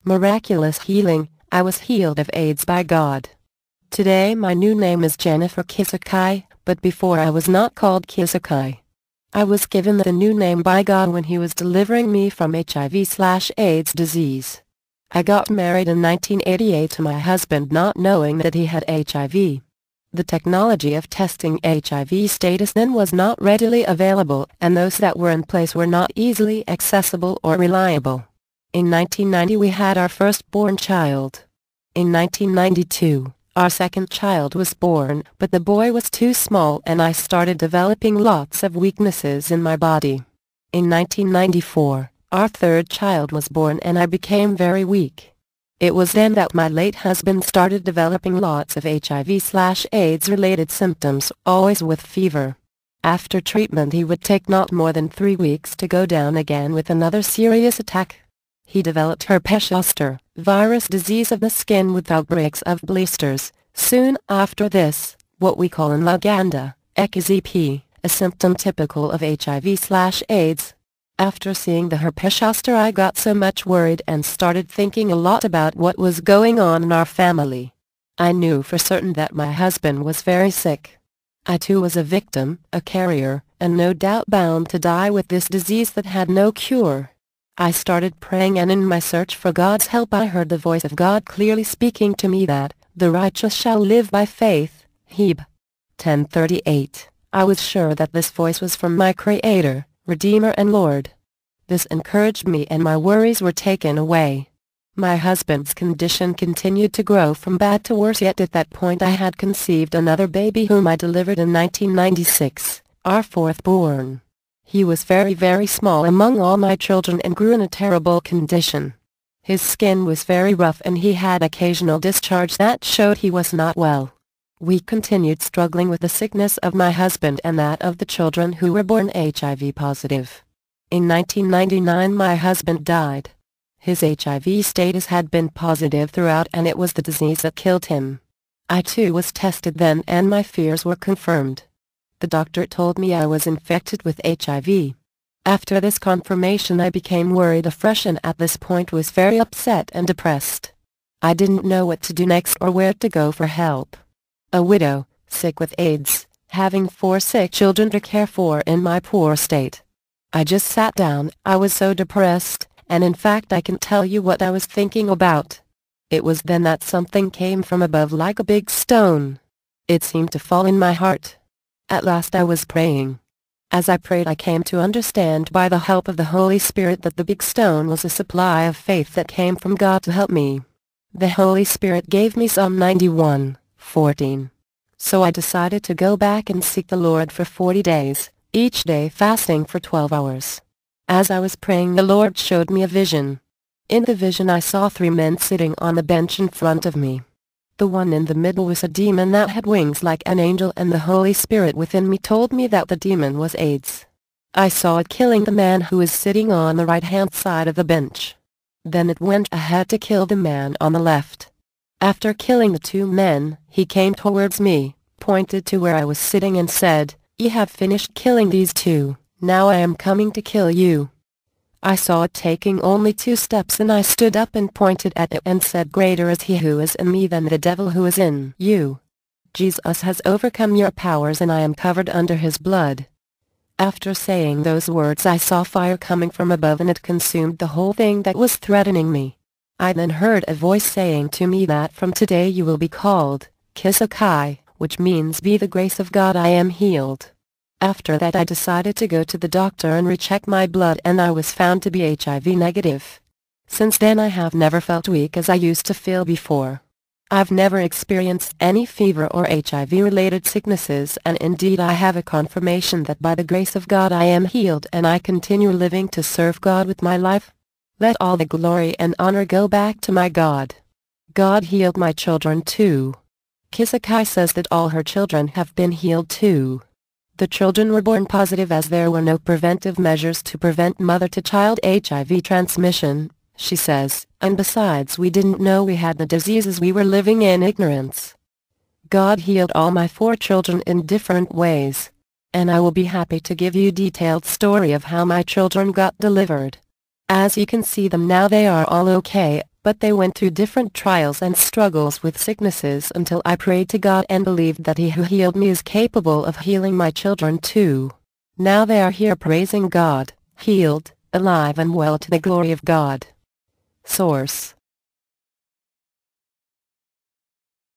Miraculous healing, I was healed of AIDS by God. Today my new name is Jennifer Kisakai, but before I was not called Kisakai. I was given the new name by God when He was delivering me from HIV/AIDS disease. I got married in 1988 to my husband not knowing that he had HIV. The technology of testing HIV status then was not readily available, and those that were in place were not easily accessible or reliable. In 1990 we had our firstborn child. In 1992, our second child was born, but the boy was too small and I started developing lots of weaknesses in my body. In 1994, our third child was born and I became very weak. It was then that my late husband started developing lots of HIV/AIDS related symptoms, always with fever. After treatment he would take not more than 3 weeks to go down again with another serious attack. He developed herpes zoster, virus disease of the skin with outbreaks of blisters. Soon after this, what we call in Luganda, eczema, a symptom typical of HIV/AIDS. After seeing the herpes zoster I got so much worried and started thinking a lot about what was going on in our family. I knew for certain that my husband was very sick. I too was a victim, a carrier, and no doubt bound to die with this disease that had no cure. I started praying, and in my search for God's help I heard the voice of God clearly speaking to me that, "The righteous shall live by faith." Heb. 10:38. I was sure that this voice was from my Creator, Redeemer and Lord. This encouraged me and my worries were taken away. My husband's condition continued to grow from bad to worse, yet at that point I had conceived another baby whom I delivered in 1996, our fourth born. He was very small among all my children and grew in a terrible condition. His skin was very rough and he had occasional discharge that showed he was not well. We continued struggling with the sickness of my husband and that of the children who were born HIV positive. In 1999 my husband died. His HIV status had been positive throughout and it was the disease that killed him. I too was tested then and my fears were confirmed. The doctor told me I was infected with HIV. After this confirmation I became worried afresh and at this point was very upset and depressed. I didn't know what to do next or where to go for help. A widow, sick with AIDS, having 4 sick children to care for in my poor state. I just sat down, I was so depressed, and in fact I can tell you what I was thinking about. It was then that something came from above like a big stone. It seemed to fall in my heart. At last I was praying. As I prayed I came to understand by the help of the Holy Spirit that the big stone was a supply of faith that came from God to help me. The Holy Spirit gave me Psalm 91:14. So I decided to go back and seek the Lord for 40 days, each day fasting for 12 hours. As I was praying the Lord showed me a vision. In the vision I saw 3 men sitting on the bench in front of me. The one in the middle was a demon that had wings like an angel, and the Holy Spirit within me told me that the demon was AIDS. I saw it killing the man who was sitting on the right-hand side of the bench. Then it went ahead to kill the man on the left. After killing the 2 men, he came towards me, pointed to where I was sitting and said, "You have finished killing these 2, now I am coming to kill you." I saw it taking only 2 steps and I stood up and pointed at it and said, "Greater is he who is in me than the devil who is in you. Jesus has overcome your powers and I am covered under his blood." After saying those words I saw fire coming from above and it consumed the whole thing that was threatening me. I then heard a voice saying to me that from today you will be called Kisakai, which means "By the grace of God I am healed." After that I decided to go to the doctor and recheck my blood and I was found to be HIV negative. Since then I have never felt weak as I used to feel before. I've never experienced any fever or HIV-related sicknesses, and indeed I have a confirmation that by the grace of God I am healed and I continue living to serve God with my life. Let all the glory and honor go back to my God. God healed my children too. Kisakai says that all her children have been healed too. The children were born positive as there were no preventive measures to prevent mother-to-child HIV transmission, she says, and besides we didn't know we had the diseases, we were living in ignorance. God healed all my 4 children in different ways. And I will be happy to give you detailed story of how my children got delivered. As you can see them now, they are all okay, But they went through different trials and struggles with sicknesses until I prayed to God and believed that He who healed me is capable of healing my children too. Now they are here praising God, healed, alive and well to the glory of God. Source.